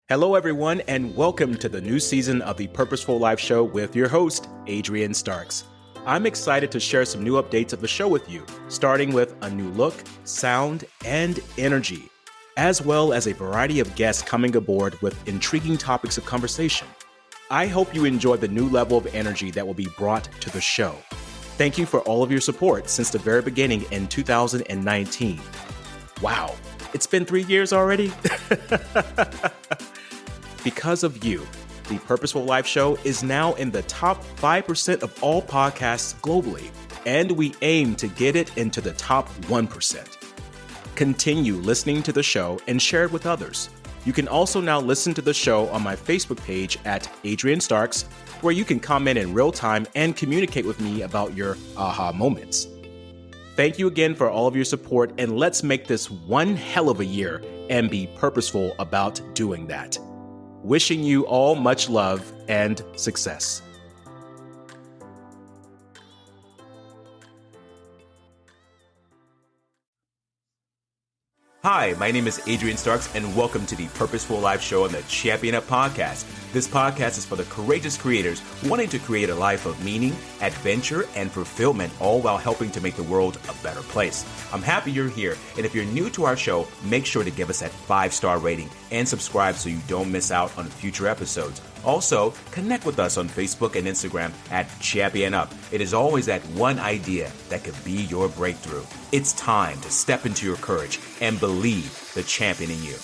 Hello, everyone, and welcome to the new season of the Purposeful Life Show with your host, Adrian Starks. I'm excited to share some new updates of the show with you, starting with a new look, sound, and energy, as well as a variety of guests coming aboard with intriguing topics of conversation. I hope you enjoy the new level of energy that will be brought to the show. Thank you for all of your support since the very beginning in 2019. Wow, it's been 3 years already? Because of you, the Purposeful Life Show is now in the top 5% of all podcasts globally, and we aim to get it into the top 1%. Continue listening to the show and share it with others. You can also now listen to the show on my Facebook page at Adrian Starks, where you can comment in real time and communicate with me about your aha moments. Thank you again for all of your support, and let's make this one hell of a year and be purposeful about doing that. Wishing you all much love and success. Hi, my name is Adrian Starks, and welcome to the Purposeful Life Show on the Champion Up Podcast. This podcast is for the courageous creators wanting to create a life of meaning, adventure, and fulfillment, all while helping to make the world a better place. I'm happy you're here, and if you're new to our show, make sure to give us that 5-star rating and subscribe so you don't miss out on future episodes. Also, connect with us on Facebook and Instagram at Champion Up. It is always that one idea that could be your breakthrough. It's time to step into your courage and believe the champion in you.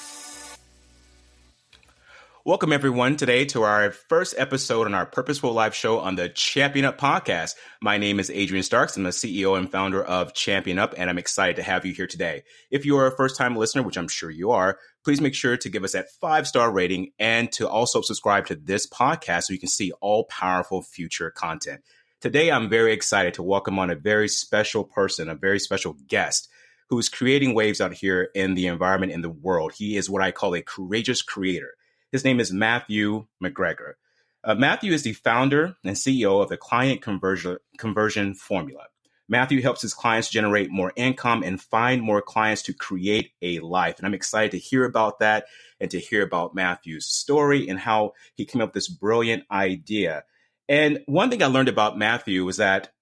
Welcome, everyone, today to our first episode on our Purposeful Life Show on the Champion Up Podcast. My name is Adrian Starks. I'm the CEO and founder of Champion Up, and I'm excited to have you here today. If you are a first-time listener, which I'm sure you are, please make sure to give us that 5-star rating and to also subscribe to this podcast so you can see all powerful future content. Today, I'm very excited to welcome on a very special person, a very special guest who is creating waves out here in the environment, in the world. He is what I call a courageous creator. His name is Matthew McGregor. Matthew is the founder and CEO of the Client Conversion Formula. Matthew helps his clients generate more income and find more clients to create a life. And I'm excited to hear about that and to hear about Matthew's story and how he came up with this brilliant idea. And one thing I learned about Matthew was that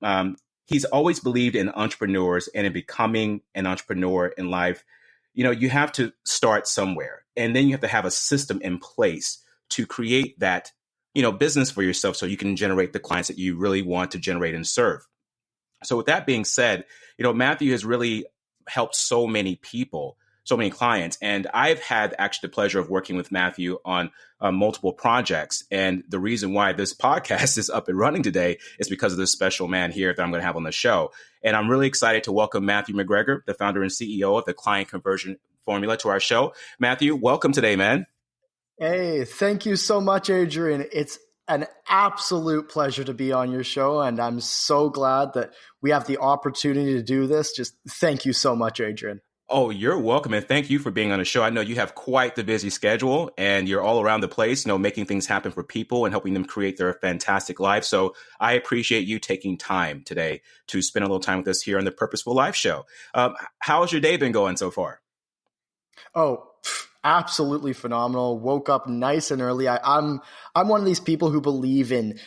he's always believed in entrepreneurs and in becoming an entrepreneur in life. You know, you have to start somewhere, and then you have to have a system in place to create that, business for yourself so you can generate the clients that you really want to generate and serve. So with that being said, Matthew has really helped so many people, so many clients. And I've had actually the pleasure of working with Matthew on multiple projects. And the reason why this podcast is up and running today is because of this special man here that I'm going to have on the show. And I'm really excited to welcome Matthew McGregor, the founder and CEO of the Client Conversion Formula, to our show. Matthew, welcome today, man. Hey, thank you so much, Adrian. It's an absolute pleasure to be on your show, and I'm so glad that we have the opportunity to do this. Just thank you so much, Adrian. Oh, you're welcome. And thank you for being on the show. I know you have quite the busy schedule and you're all around the place, making things happen for people and helping them create their fantastic life. So I appreciate you taking time today to spend a little time with us here on the Purposeful Life Show. How's your day been going so far? Oh, absolutely phenomenal. Woke up nice and early. I'm one of these people who believe in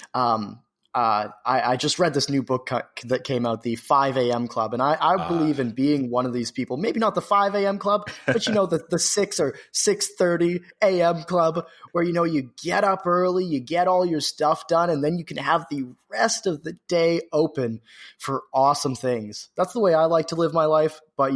I just read this new book that came out, the 5 a.m. Club. And I believe in being one of these people, maybe not the 5 a.m. Club, but the 6 or 6:30 a.m. Club where, you get up early, you get all your stuff done, and then you can have the rest of the day open for awesome things. That's the way I like to live my life. But,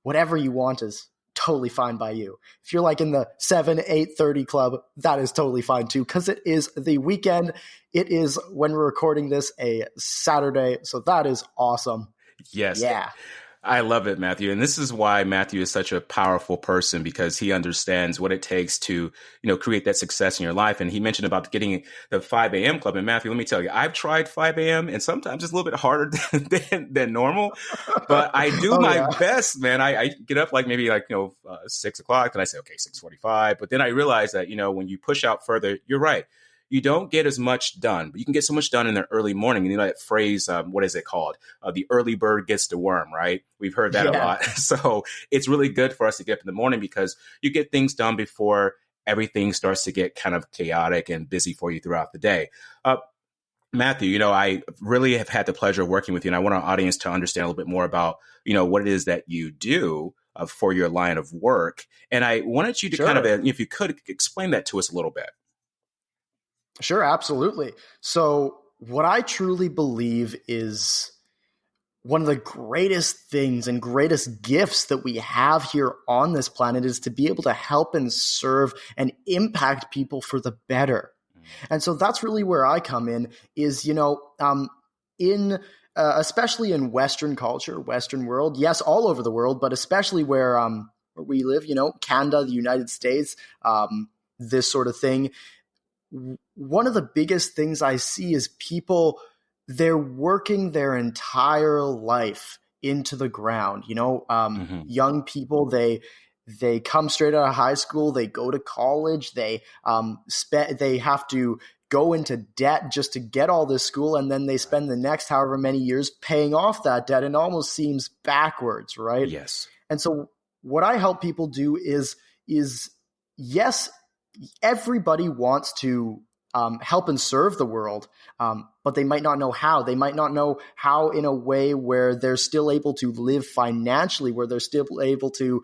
whatever you want is totally fine by you. If you're like in the 7, 8:30 club, that is totally fine too, because it is the weekend. It is, when we're recording this, a Saturday. So that is awesome. Yes. Yeah. I love it, Matthew. And this is why Matthew is such a powerful person, because he understands what it takes to, create that success in your life. And he mentioned about getting the 5 a.m. club. And Matthew, let me tell you, I've tried 5 a.m. and sometimes it's a little bit harder than normal, but I do my best, man. I get up like 6 o'clock and I say, okay, 6:45. But then I realize that, when you push out further, you're right. You don't get as much done, but you can get so much done in the early morning. You know that phrase, what is it called? The early bird gets the worm, right? We've heard that a lot. So it's really good for us to get up in the morning because you get things done before everything starts to get kind of chaotic and busy for you throughout the day. Matthew, I really have had the pleasure of working with you, and I want our audience to understand a little bit more about, what it is that you do for your line of work. And I wanted you to kind of, if you could, explain that to us a little bit. Sure, absolutely. So what I truly believe is one of the greatest things and greatest gifts that we have here on this planet is to be able to help and serve and impact people for the better. And so that's really where I come in is, especially in Western culture, Western world, yes, all over the world, but especially where we live, Canada, the United States, this sort of thing. One of the biggest things I see is people, they're working their entire life into the ground, young people, they come straight out of high school, they go to college, they have to go into debt just to get all this school, and then they spend the next however many years paying off that debt, and it almost seems backwards, right? Yes. And so what I help people do is yes, everybody wants to help and serve the world, but they might not know how. They might not know how in a way where they're still able to live financially, where they're still able to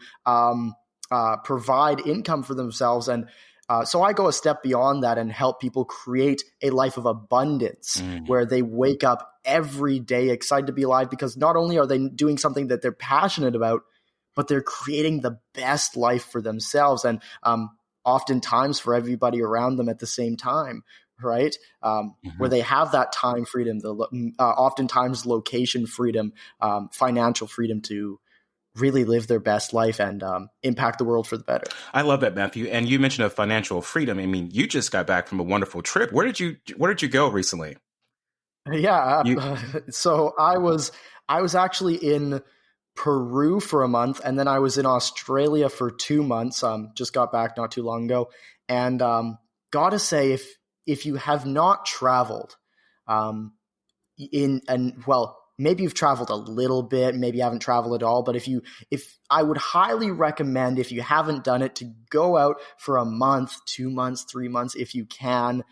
provide income for themselves. And so I go a step beyond that and help people create a life of abundance where they wake up every day excited to be alive, because not only are they doing something that they're passionate about, but they're creating the best life for themselves. And oftentimes for everybody around them at the same time, right? Where they have that time freedom, oftentimes location freedom, financial freedom to really live their best life and impact the world for the better. I love that, Matthew. And you mentioned a financial freedom. I mean, you just got back from a wonderful trip. Where did you go recently? Yeah. So I was actually in Peru for a month, and then I was in Australia for 2 months. Just got back not too long ago, and gotta say, if you have not traveled, maybe you've traveled a little bit, maybe you haven't traveled at all, but if I would highly recommend, if you haven't done it, to go out for a month, 2 months, 3 months, if you can.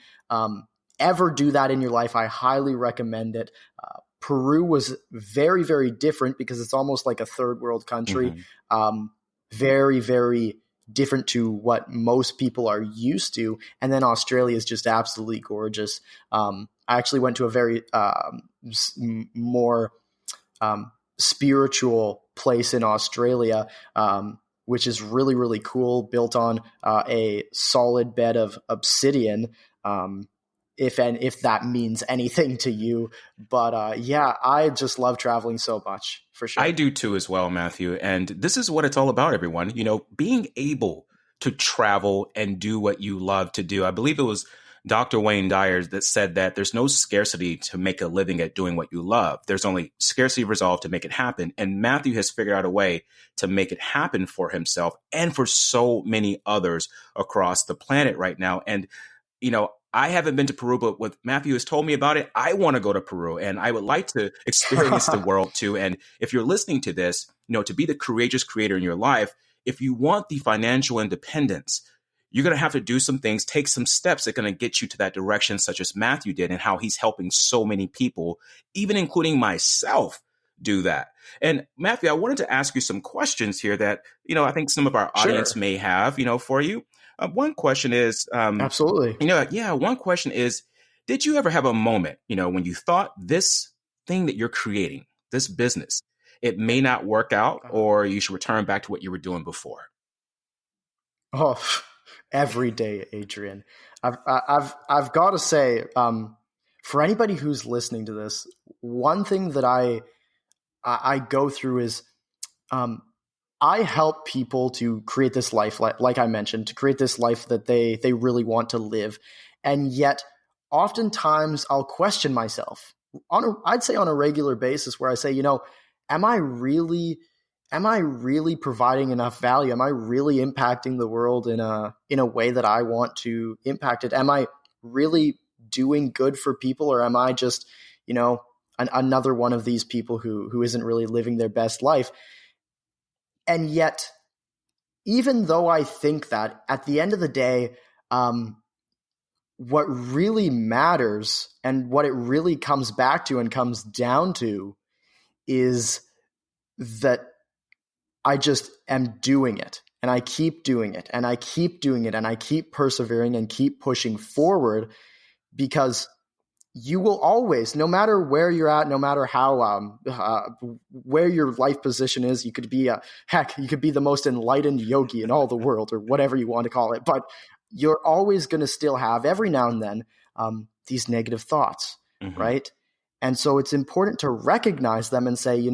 Ever do that in your life, I highly recommend it. Peru was very, very different because it's almost like a third world country. Very, very different to what most people are used to. And then Australia is just absolutely gorgeous. I actually went to a very more spiritual place in Australia, which is really, really cool, built on a solid bed of obsidian. If that means anything to you. But I just love traveling so much, for sure. I do too as well, Matthew. And this is what it's all about, everyone. Being able to travel and do what you love to do. I believe it was Dr. Wayne Dyer that said that there's no scarcity to make a living at doing what you love. There's only scarcity of resolve to make it happen. And Matthew has figured out a way to make it happen for himself and for so many others across the planet right now. And, I haven't been to Peru, but what Matthew has told me about it, I want to go to Peru, and I would like to experience the world too. And if you're listening to this, to be the courageous creator in your life, if you want the financial independence, you're going to have to do some things, take some steps that are going to get you to that direction, such as Matthew did, and how he's helping so many people, even including myself, do that. And Matthew, I wanted to ask you some questions here that, I think some of our audience may have, for you. One question is, absolutely. One question is, did you ever have a moment, when you thought this thing that you're creating, this business, it may not work out, or you should return back to what you were doing before? Oh, every day, Adrian. I've got to say, for anybody who's listening to this, one thing that I go through is, I help people to create this life, like I mentioned, to create this life that they really want to live. And yet, oftentimes, I'll question myself I'd say on a regular basis, where I say, am I really providing enough value? Am I really impacting the world in a way that I want to impact it? Am I really doing good for people, or am I just, another one of these people who isn't really living their best life? And yet, even though I think that at the end of the day, what really matters and what it really comes back to and comes down to is that I just am doing it, and I keep doing it, and I keep doing it, and I keep persevering and keep pushing forward, because you will always, no matter where you're at, no matter how where your life position is, you could be you could be the most enlightened yogi in all the world, or whatever you want to call it, but you're always going to still have, every now and then, these negative thoughts, Mm-hmm. right? And so it's important to recognize them and say,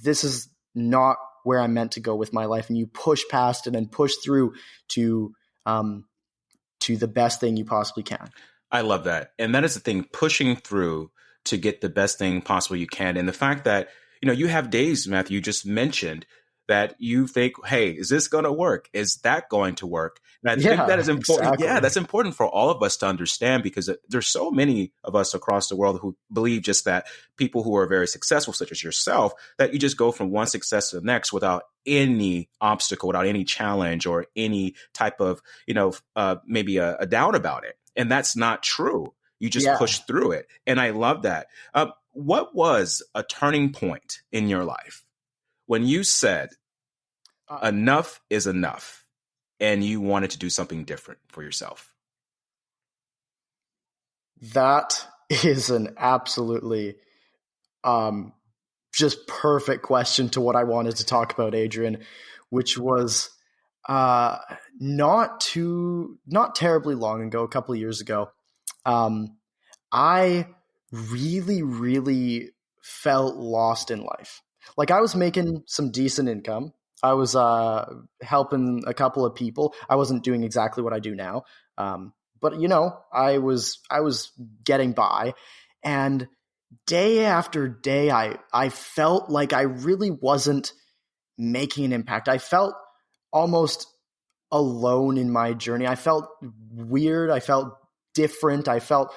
this is not where I'm meant to go with my life, and you push past it and push through to the best thing you possibly can. I love that. And that is the thing, pushing through to get the best thing possible you can. And the fact that, you have days, Matthew, you just mentioned, that you think, hey, is this going to work? Is that going to work? And I think that is important. Exactly. Yeah, that's important for all of us to understand, because there's so many of us across the world who believe just that people who are very successful, such as yourself, that you just go from one success to the next without any obstacle, without any challenge or any type of, maybe a doubt about it. And that's not true. You just push through it. And I love that. What was a turning point in your life when you said enough is enough and you wanted to do something different for yourself? That is an absolutely just perfect question to what I wanted to talk about, Adrian, which was not terribly long ago, a couple of years ago. I really, really felt lost in life. Like, I was making some decent income. I was helping a couple of people. I wasn't doing exactly what I do now, but I was getting by, and day after day, I felt like I really wasn't making an impact. I felt almost alone in my journey. I felt weird. I felt different. I felt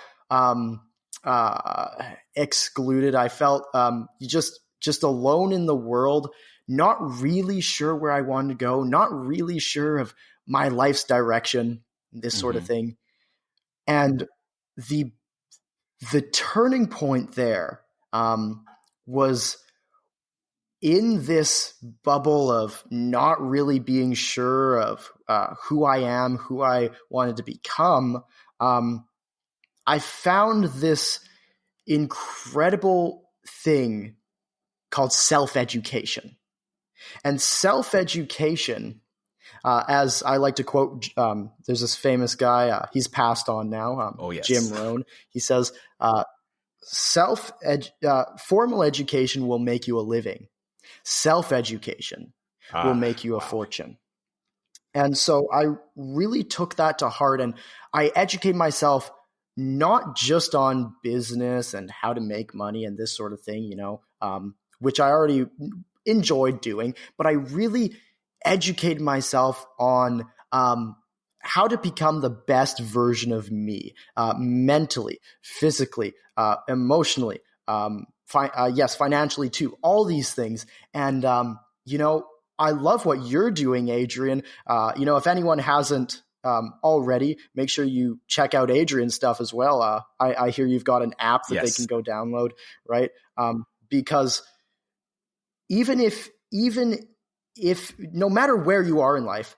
excluded. I felt just alone in the world, not really sure where I wanted to go, not really sure of my life's direction, this sort of thing. And the turning point there was in this bubble of not really being sure of who I am, who I wanted to become. I found this incredible thing called self-education. And self-education, as I like to quote, there's this famous guy, he's passed on now, Jim Rohn. He says, formal education will make you a living. Self-education will make you a fortune. And so I really took that to heart, and I educated myself not just on business and how to make money and this sort of thing, which I already enjoyed doing, but I really educated myself on how to become the best version of me, mentally, physically, emotionally, financially too, all these things. And, I love what you're doing, Adrian. If anyone hasn't already, make sure you check out Adrian's stuff as well. I hear you've got an app that they can go download, right? Because even if no matter where you are in life,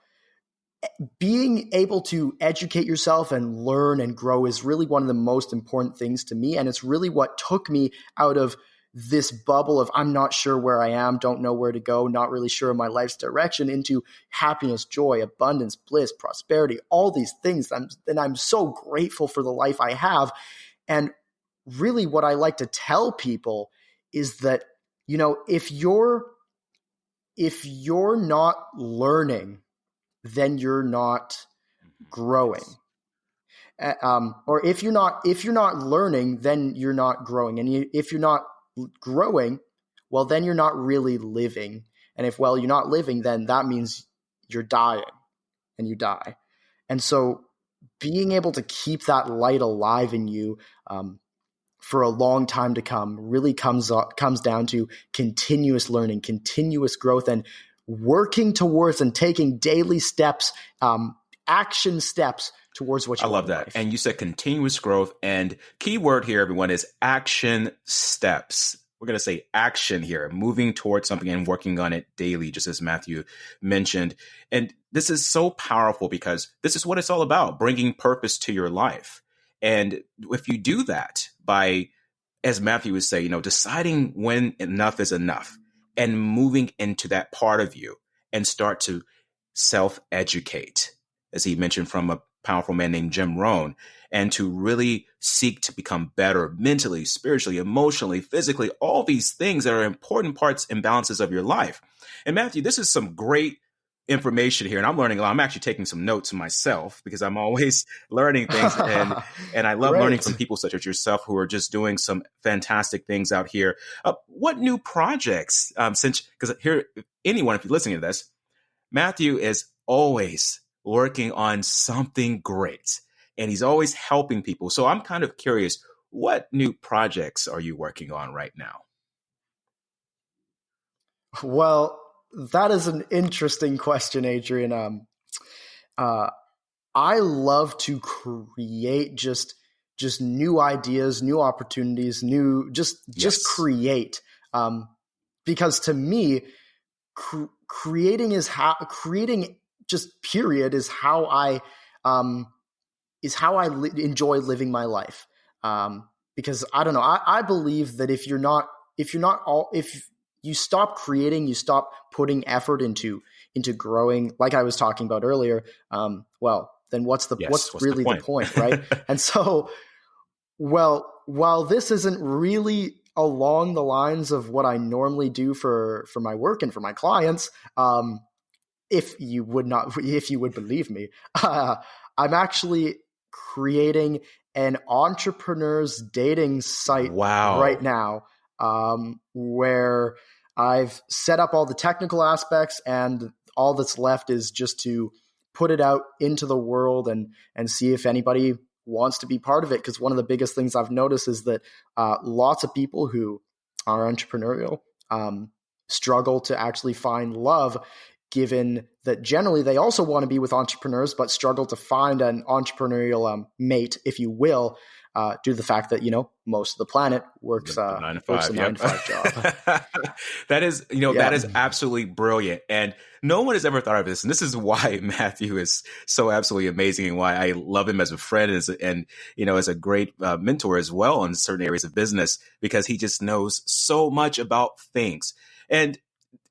being able to educate yourself and learn and grow is really one of the most important things to me. And it's really what took me out of this bubble of I'm not sure where I am, don't know where to go, not really sure of my life's direction, into happiness, joy, abundance, bliss, prosperity, all these things. And I'm so grateful for the life I have. And really what I like to tell people is that, if you're not learning, then you're not growing. Or if you're not learning, then you're not growing. And if you're not growing, well, then you're not really living. And if you're not living, then that means you're dying, and you die. And so being able to keep that light alive in you for a long time to come really comes down to continuous learning, continuous growth. And working towards and taking daily steps, action steps towards what you I want love in that. life. And you said continuous growth. And key word here, everyone, is action steps. We're going to say action here, moving towards something and working on it daily, just as Matthew mentioned. And this is so powerful because this is what it's all about, bringing purpose to your life. And if you do that by, as Matthew would say, deciding when enough is enough and moving into that part of you and start to self-educate, as he mentioned from a powerful man named Jim Rohn, and to really seek to become better mentally, spiritually, emotionally, physically, all these things that are important parts and balances of your life. And Matthew, this is some great information here, and I'm learning a lot. I'm actually taking some notes myself because I'm always learning things, and I love learning from people such as yourself who are just doing some fantastic things out here. What new projects, because here, anyone, if you're listening to this, Matthew is always working on something great, and he's always helping people. So I'm kind of curious, what new projects are you working on right now? Well, that is an interesting question, Adrian. I love to create just new ideas, new opportunities, just create. Because to me, creating just period is how I enjoy living my life. Because I don't know, I believe that if you stop creating, you stop putting effort into growing, like I was talking about earlier, well, then what's really the point, right? And so, well, while this isn't really along the lines of what I normally do for my work and for my clients, if you would believe me, I'm actually creating an entrepreneur's dating site right now, where I've set up all the technical aspects, and all that's left is just to put it out into the world and see if anybody wants to be part of it. Because one of the biggest things I've noticed is that lots of people who are entrepreneurial struggle to actually find love, given that generally they also want to be with entrepreneurs, but struggle to find an entrepreneurial mate, if you will, due to the fact that, most of the planet works a 9 to 5 job. That is, that is absolutely brilliant. And no one has ever thought of this. And this is why Matthew is so absolutely amazing, and why I love him as a friend and as a great mentor as well in certain areas of business, because he just knows so much about things. And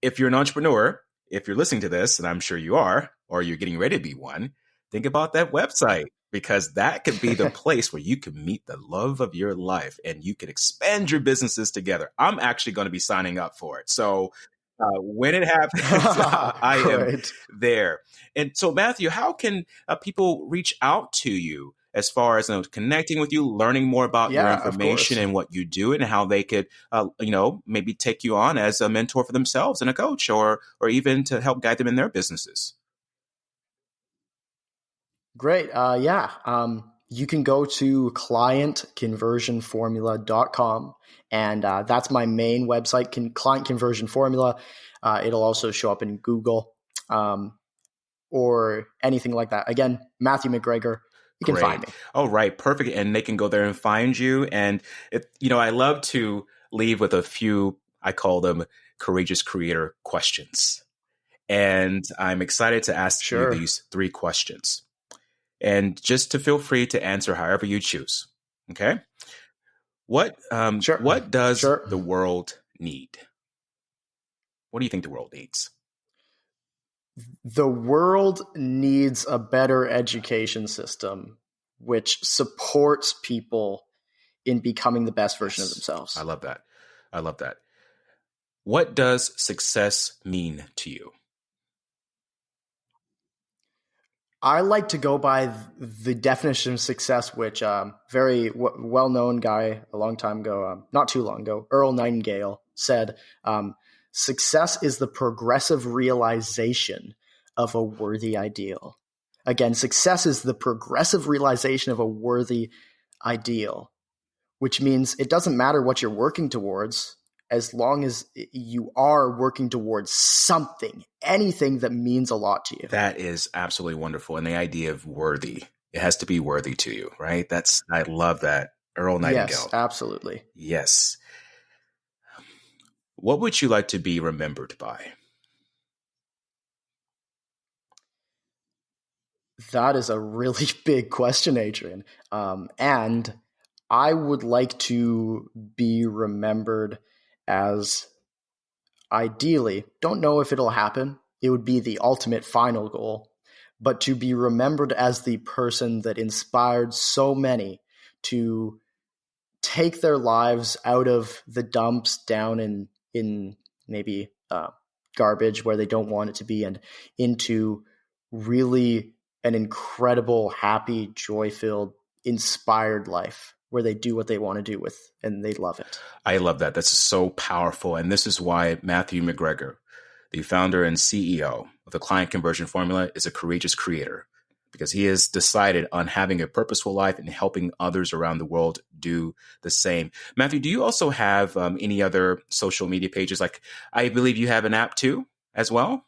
if you're an entrepreneur, if you're listening to this, and I'm sure you are, or you're getting ready to be one, think about that website, because that could be the place where you can meet the love of your life and you can expand your businesses together. I'm actually going to be signing up for it. So when it happens, I am there. And so, Matthew, how can people reach out to you as far as connecting with you, learning more about your information and what you do, and how they could, maybe take you on as a mentor for themselves and a coach, or even to help guide them in their businesses? Great. You can go to clientconversionformula.com, and that's my main website, Client Conversion Formula. It'll also show up in Google or anything like that. Again, Matthew McGregor. You can find me. Oh, right. Perfect. And they can go there and find you. And, I love to leave with a few, I call them courageous creator questions. And I'm excited to ask you these 3 questions. And just to feel free to answer however you choose. Okay. What does the world need? What do you think the world needs? The world needs a better education system which supports people in becoming the best version of themselves. I love that. What does success mean to you? I like to go by the definition of success, which very well-known guy a long time ago, not too long ago, Earl Nightingale, said, success is the progressive realization of a worthy ideal. Again, success is the progressive realization of a worthy ideal, which means it doesn't matter what you're working towards. as long as you are working towards something, anything that means a lot to you. That is absolutely wonderful. And the idea of worthy, it has to be worthy to you, right? I love that. Earl Nightingale. Yes, absolutely. Yes. What would you like to be remembered by? That is a really big question, Adrian. And I would like to be remembered as, ideally, don't know if it'll happen. It would be the ultimate final goal, but to be remembered as the person that inspired so many to take their lives out of the dumps down in maybe garbage where they don't want it to be, and into really an incredible, happy, joy-filled, inspired life where they do what they want to do with, and they love it. I love that. That's so powerful. And this is why Matthew McGregor, the founder and CEO of the Client Conversion Formula, is a courageous creator, because he has decided on having a purposeful life and helping others around the world do the same. Matthew, do you also have any other social media pages? Like, I believe you have an app too, as well?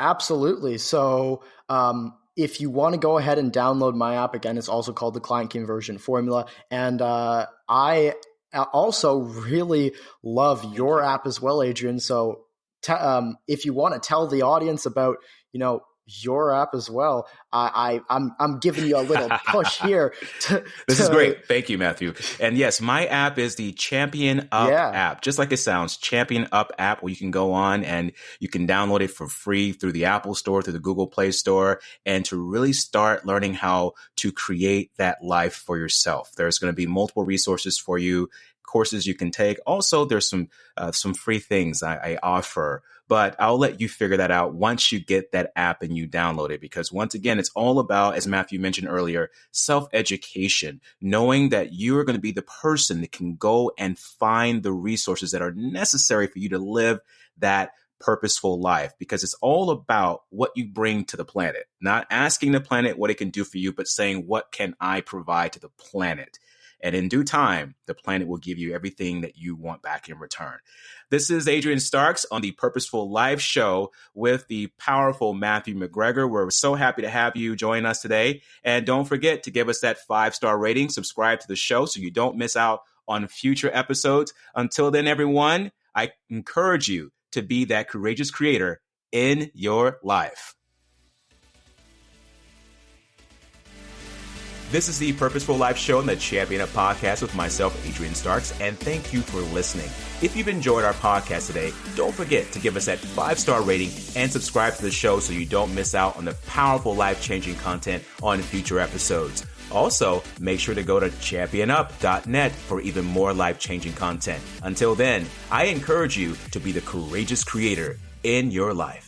Absolutely. So if you want to go ahead and download my app, again, it's also called the Client Conversion Formula. And I also really love your app as well, Adrian. So if you want to tell the audience about, your app as well, I'm giving you a little push here. This is great. Thank you, Matthew. And yes, my app is the Champion Up app, just like it sounds, Champion Up app, where you can go on and you can download it for free through the Apple Store, through the Google Play Store, and to really start learning how to create that life for yourself. There's going to be multiple resources for you, courses you can take. Also, there's some free things I offer, but I'll let you figure that out once you get that app and you download it. Because once again, it's all about, as Matthew mentioned earlier, self-education, knowing that you are going to be the person that can go and find the resources that are necessary for you to live that purposeful life, because it's all about what you bring to the planet, not asking the planet what it can do for you, but saying, what can I provide to the planet? And in due time, the planet will give you everything that you want back in return. This is Adrian Starks on the Purposeful Life Show with the powerful Matthew McGregor. We're so happy to have you join us today. And don't forget to give us that 5-star rating, subscribe to the show so you don't miss out on future episodes. Until then, everyone, I encourage you to be that courageous creator in your life. This is the Purposeful Life Show and the Champion Up Podcast with myself, Adrian Starks, and thank you for listening. If you've enjoyed our podcast today, don't forget to give us that 5-star rating and subscribe to the show so you don't miss out on the powerful life-changing content on future episodes. Also, make sure to go to championup.net for even more life-changing content. Until then, I encourage you to be the courageous creator in your life.